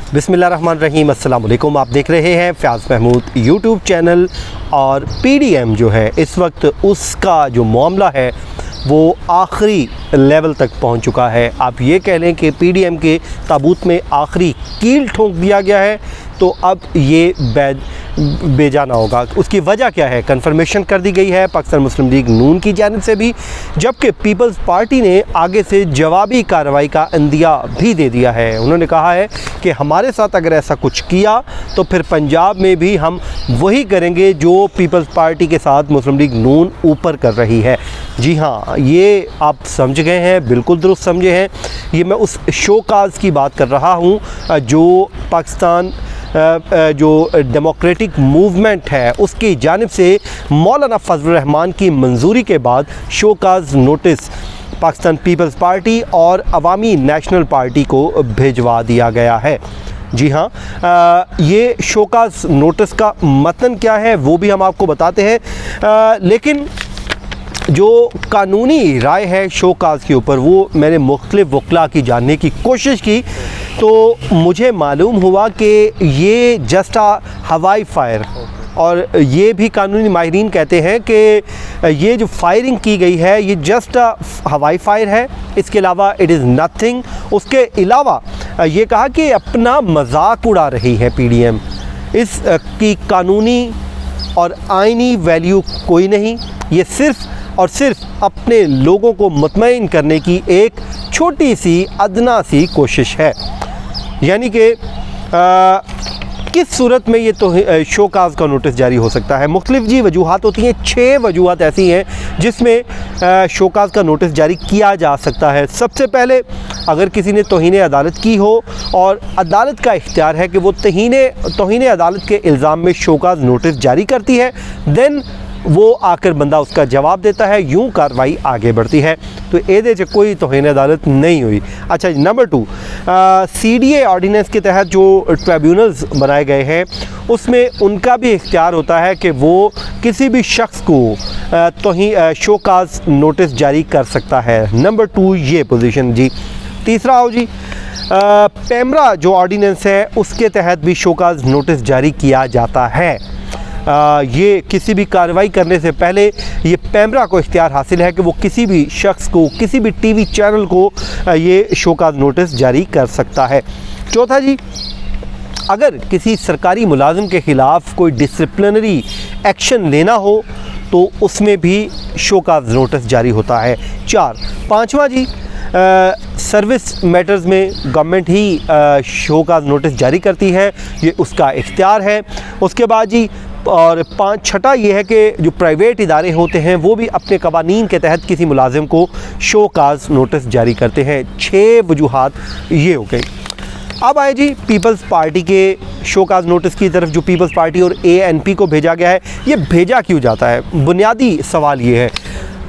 बिस्मिल्लाहिर्रहमानिर्रहीम, अस्सलाम वालेकुम। आप देख रहे हैं फ़याज़ महमूद यूट्यूब चैनल। और पीडीएम जो है इस वक्त उसका जो मामला है वो आखिरी लेवल तक पहुंच चुका है। आप ये कह लें कि पीडीएम के ताबूत में आखिरी कील ठोक दिया गया है। तो अब ये बेजाना होगा। उसकी वजह क्या है? कन्फर्मेशन कर दी गई है पाकिस्तान मुस्लिम लीग नून की जानिब से भी, जबकि पीपल्स पार्टी ने आगे से जवाबी कार्रवाई का अंदिया भी दे दिया है। उन्होंने कहा है कि हमारे साथ अगर ऐसा कुछ किया तो फिर पंजाब में भी हम वही करेंगे जो पीपल्स पार्टी के साथ मुस्लिम लीग नून ऊपर कर रही है। जी हाँ, ये आप समझ गए हैं, बिल्कुल दुरुस्त समझे हैं। ये मैं उस शोकाज़ की बात कर रहा हूँ जो पाकिस्तान जो डेमोक्रेटिक मूवमेंट है उसकी जानिब से मौलाना फजलुर रहमान की मंजूरी के बाद शोकाज़ नोटिस पाकिस्तान पीपल्स पार्टी और अवामी नेशनल पार्टी को भिजवा दिया गया है। जी हाँ, ये शोकाज़ नोटिस का मतन क्या है वो भी हम आपको बताते हैं। लेकिन जो कानूनी राय है शोकाज़ के ऊपर वो मैंने मुख्तलिफ वकला की जानने की कोशिश की, तो मुझे मालूम हुआ कि ये जस्ट हवाई फायर, और ये भी कानूनी माहिरीन कहते हैं कि ये जो फायरिंग की गई है ये जस्ट हवाई फायर है, इसके अलावा इट इज़ नथिंग। उसके अलावा ये कहा कि अपना मजाक उड़ा रही है पीडीएम, इस की कानूनी और आइनी वैल्यू कोई नहीं, ये सिर्फ़ और सिर्फ अपने लोगों को मुतमईन करने की एक छोटी सी अदना सी कोशिश है। यानी कि किस सूरत में ये तो शोकाज़ का नोटिस जारी हो सकता है? मुख्तलिफ जी वजूहात होती हैं, 6 वजूहात ऐसी हैं जिसमें शोकाज़ का नोटिस जारी किया जा सकता है। सबसे पहले, अगर किसी ने तौहीन अदालत की हो और अदालत का इख्तियार है कि वो तौहीन अदालत के इल्ज़ाम में शोकाज़ नोटिस जारी करती है, देन वो आकर बंदा उसका जवाब देता है, यूँ कार्रवाई आगे बढ़ती है। तो ये कोई तौहीन अदालत नहीं हुई। अच्छा, नंबर 2, CDA ऑर्डिनेंस के तहत जो ट्रिब्यूनल्स बनाए गए हैं उसमें उनका भी इख्तियार होता है कि वो किसी भी शख्स को शोकाज़ नोटिस जारी कर सकता है। नंबर 2 ये पोजीशन जी। तीसरा आओ जी, पेमरा जो ऑर्डिनेंस है उसके तहत भी शोकाज़ नोटिस जारी किया जाता है। ये किसी भी कार्रवाई करने से पहले ये पेमरा को इख्तियार हासिल है कि वो किसी भी शख्स को, किसी भी टीवी चैनल को ये शोकाज़ नोटिस जारी कर सकता है। चौथा जी, अगर किसी सरकारी मुलाजिम के ख़िलाफ़ कोई डिसिप्लिनरी एक्शन लेना हो तो उसमें भी शोकाज़ नोटिस जारी होता है। 5वां जी, सर्विस मैटर्स में गवर्नमेंट ही शोकाज़ नोटिस जारी करती है, ये उसका इख्तियार है। उसके बाद जी, और 6वां ये है कि जो प्राइवेट इदारे होते हैं वो भी अपने कवानीन के तहत किसी मुलाजिम को शोकाज़ नोटिस जारी करते हैं। 6 वजूहात ये हो गई। अब आए जी पीपल्स पार्टी के शोकाज़ नोटिस की तरफ, जो पीपल्स पार्टी और ANP को भेजा गया है। ये भेजा क्यों जाता है? बुनियादी सवाल ये है,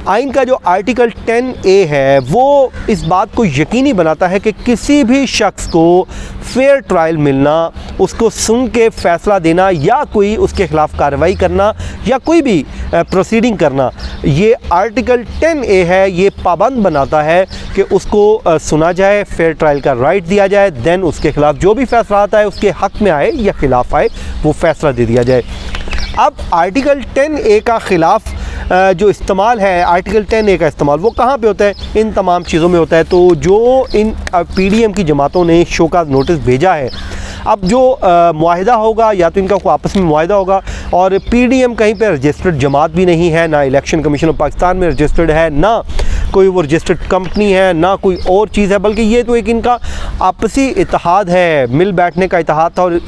आइन का जो आर्टिकल 10A है वो इस बात को यकीनी बनाता है कि किसी भी शख्स को फेयर ट्रायल मिलना, उसको सुन के फ़ैसला देना या कोई उसके ख़िलाफ़ कार्रवाई करना या कोई भी प्रोसीडिंग करना, ये आर्टिकल 10A है, ये पाबंद बनाता है कि उसको सुना जाए, फेयर ट्रायल का राइट दिया जाए, देन उसके ख़िलाफ़ जो भी फ़ैसला आता है उसके हक़ में आए या ख़िलाफ़ आए वो फ़ैसला दे दिया जाए। अब आर्टिकल 10A का ख़िलाफ़ जो इस्तेमाल है, आर्टिकल 10A का इस्तेमाल वो कहाँ पे होता है? इन तमाम चीज़ों में होता है। तो जो इन पीडीएम की जमातों ने शोकाज़ नोटिस भेजा है, अब जो मुआहिदा होगा या तो इनका कोई आपस में मुआहिदा होगा, और पीडीएम कहीं पे रजिस्टर्ड जमात भी नहीं है, ना इलेक्शन कमीशन ऑफ पाकिस्तान में रजिस्टर्ड है, ना कोई वो रजिस्टर्ड कंपनी है, ना कोई और चीज़ है, बल्कि ये तो एक इनका आपसी इत्तेहाद है, मिल बैठने का इत्तेहाद था। और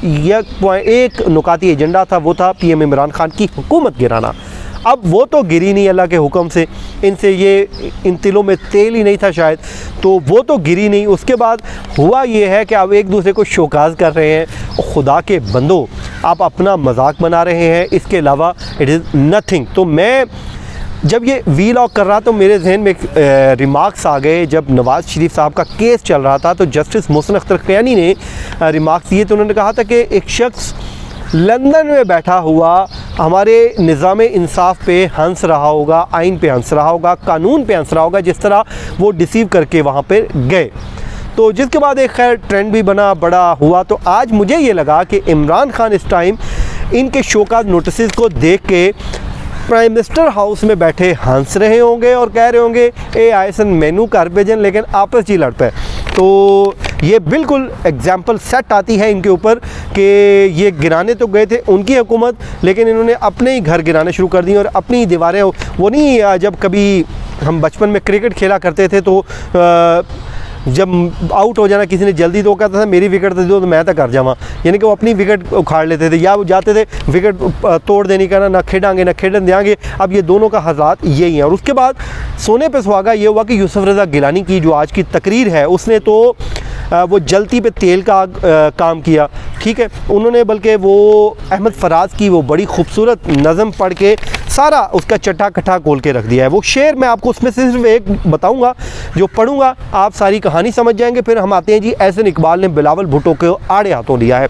एक नुकाती एजेंडा था, वो था PM इमरान खान की हुकूमत गिराना। अब वो तो गिरी नहीं अल्लाह के हुक्म से, इनसे ये इन तिलों में तेल ही नहीं था शायद, तो वो तो गिरी नहीं। उसके बाद हुआ ये है कि अब एक दूसरे को शोकाज़ कर रहे हैं। खुदा के बंदो, आप अपना मजाक बना रहे हैं, इसके अलावा इट इज़ नथिंग। तो मैं जब ये वीलॉग कर रहा तो मेरे जहन में रिमार्क्स आ गए। जब नवाज़ शरीफ साहब का केस चल रहा था तो जस्टिस मोहसिन अख्तर क़यानी ने रिमार्क्स दिए, तो उन्होंने कहा था कि एक शख्स लंदन में बैठा हुआ हमारे निज़ाम इंसाफ पे हंस रहा होगा, आइन पे हंस रहा होगा, कानून पे हंस रहा होगा, जिस तरह वो डिसीव करके वहाँ पे गए। तो जिसके बाद एक खैर ट्रेंड भी बना, बड़ा हुआ। तो आज मुझे ये लगा कि इमरान खान इस टाइम इनके शोकाज नोटिस को देख के प्राइम मिनिस्टर हाउस में बैठे हंस रहे होंगे और कह रहे होंगे ए आयसन मैनू कर भेजन, लेकिन आपस ही लड़ पे। तो ये बिल्कुल एग्जाम्पल सेट आती है इनके ऊपर कि ये गिराने तो गए थे उनकी हुकूमत, लेकिन इन्होंने अपने ही घर गिराने शुरू कर दी और अपनी ही दीवारें। वो नहीं, जब कभी हम बचपन में क्रिकेट खेला करते थे तो जब आउट हो जाना किसी ने जल्दी, तो कहता था मेरी विकेट दे दो तो मैं तो कर जावा, यानी कि वो अपनी विकेट उखाड़ लेते थे या वो जाते थे विकेट तोड़ देनी, कहना ना खेडांगे ना खेडन देंगे। अब ये दोनों का हालात यही है। और उसके बाद सोने पे सुहागा ये हुआ कि यूसुफ रज़ा गिलानी की जो आज की तकरीर है, उसने तो वो जलती पे तेल का काम किया, ठीक है। उन्होंने बल्कि वो अहमद फराज की वो बड़ी खूबसूरत नज़म पढ़ के सारा उसका चट्टा कट्ठा खोल के रख दिया है। वो शेर मैं आपको उसमें से सिर्फ एक बताऊंगा, जो पढ़ूंगा आप सारी कहानी समझ जाएंगे। फिर हम आते हैं जी एहसन इकबाल ने बिलावल भुट्टो को आड़े हाथों लिया है।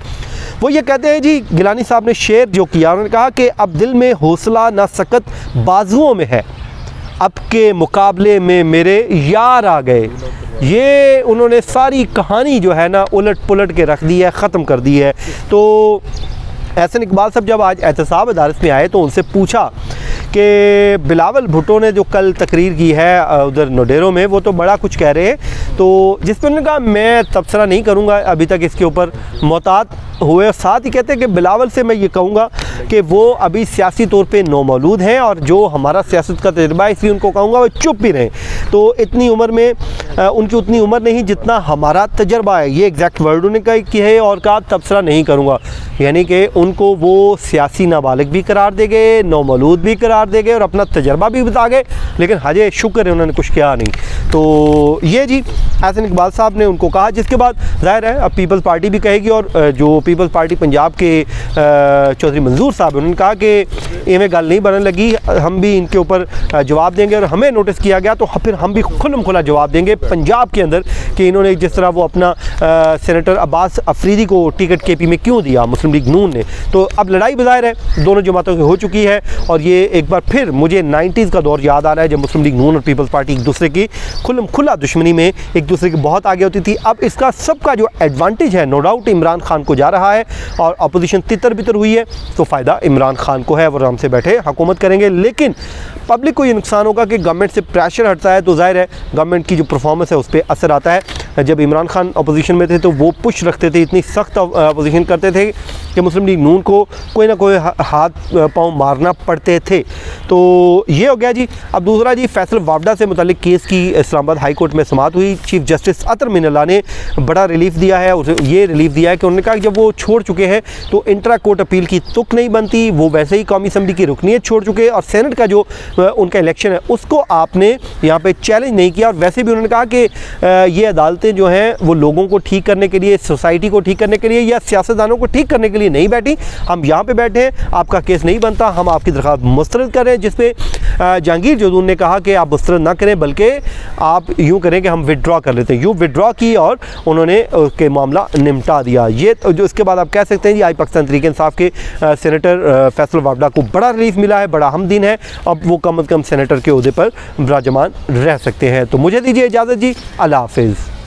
वो ये कहते हैं जी, गिलानी साहब ने शेर जो किया, उन्होंने कहा कि अब दिल में हौसला ना सकत बाजुओं में है, अब के मुकाबले में मेरे यार आ गए। ये उन्होंने सारी कहानी जो है ना उलट पुलट के रख दी है, ख़त्म कर दी है। तो एहसन इकबाल साहब जब आज एहतसाब अदालत में आए तो उनसे पूछा कि बिलावल भुट्टो ने जो कल तकरीर की है उधर नोडेरो में, वो तो बड़ा कुछ कह रहे हैं। तो जिस पर उन्होंने कहा मैं तबसरा नहीं करूँगा अभी तक इसके ऊपर, मोहतात हुए। और साथ ही कहते हैं कि बिलावल से मैं ये कहूँगा कि वो अभी सियासी तौर पे नौमौलूद हैं और जो हमारा सियासत का तजुर्बा है, इसलिए उनको कहूँगा वो चुप भी रहें। तो इतनी उम्र में उनकी उतनी उम्र नहीं जितना हमारा तजर्बा है, ये एग्जैक्ट वर्ड उन्होंने की है। और कहा तबसरा नहीं करूँगा, यानी कि उनको वो सियासी नाबालिग भी करार दे गए, नौमौलूद भी करार दे गए और अपना तजर्बा भी बता गए, लेकिन हजे शुक्र है उन्होंने कुछ किया नहीं। तो ये जी एहसन इकबाल साहब ने उनको कहा, जिसके बाद जाहिर है अब पीपल्स पार्टी भी कहेगी। और जो पीपल्स पार्टी पंजाब के चौधरी मंजूर साहब, उन्होंने कहा कि इवें गल नहीं बनने लगी, हम भी इनके ऊपर जवाब देंगे और हमें नोटिस किया गया तो फिर हम भी खुल्लम खुला जवाब देंगे पंजाब के अंदर कि इन्होंने जिस तरह वो अपना सेनेटर अब्बास अफरीदी को टिकट केपी में क्यों दिया मुस्लिम लीग नून ने। तो अब लड़ाई बज़ाहिर है दोनों जमातों की हो चुकी है और ये एक बार फिर मुझे 90s का दौर याद आ रहा है जब मुस्लिम लीग नून और पीपल्स पार्टी एक दूसरे की खुल्लम खुला दुश्मनी में एक दूसरे की बहुत आगे होती थी। अब इसका सबका जो एडवांटेज है नो डाउट इमरान खान को जा रहा है और अपोजिशन तितर बितर हुई है, तो फ़ायदा इमरान खान को है, वो आराम से बैठे हुकूमत करेंगे। लेकिन पब्लिक को ये नुकसान होगा कि गवर्नमेंट से प्रेशर हटता है तो जाहिर है गवर्नमेंट की जो परफॉर्मेंस है उस पर असर आता है। जब इमरान खान अपोजिशन में थे तो वो पुश रखते थे, इतनी सख्त अपोजिशन करते थे कि मुस्लिम लीग नून को कोई ना कोई हाथ पाँव मारना पड़ते थे। तो ये हो गया जी। अब दूसरा जी, फैसल वावडा से मुतालिक केस की इस्लामाबाद हाई कोर्ट में समाअत हुई। चीफ जस्टिस अतर मिनल्ला ने बड़ा रिलीफ दिया है, उसे ये रिलीफ दिया है कि उन्होंने कहा कि जब वो छोड़ चुके हैं तो इंट्रा कोर्ट अपील की तुक नहीं बनती, वो वैसे ही कौमी असम्बली की रुकनीत छोड़ चुके और सेनेट का जो उनका इलेक्शन है उसको आपने यहाँ पे चैलेंज नहीं किया। और वैसे भी उन्होंने कहा कि ये अदालतें जो हैं वो लोगों को ठीक करने के लिए, सोसाइटी को ठीक करने के लिए या सियासतदानों को ठीक करने के लिए नहीं बैठी, हम यहाँ पे बैठे हैं, आपका केस नहीं बनता, हम आपकी दरख्वास्त मुस्तरद कर रहे हैं। जिसपे जहांगीर जदून ने कहा कि आप मुस्तरद ना करें बल्कि आप यूँ करें कि हम विड्रॉ कर लेते हैं। यूँ विड्रॉ की और उन्होंने उसके मामला निपटा दिया। ये जो इसके बाद आप कह सकते हैं जी आज पाकिस्तान तहरीक इंसाफ के सेनेटर फैसल वावडा को बड़ा रिलीफ मिला है, बड़ा हमदीन है, अब वो कम अज़ कम सेनेटर के ओहदे पर विराजमान रह सकते हैं। तो मुझे दीजिए इजाज़त जी, अल्लाह हाफिज़।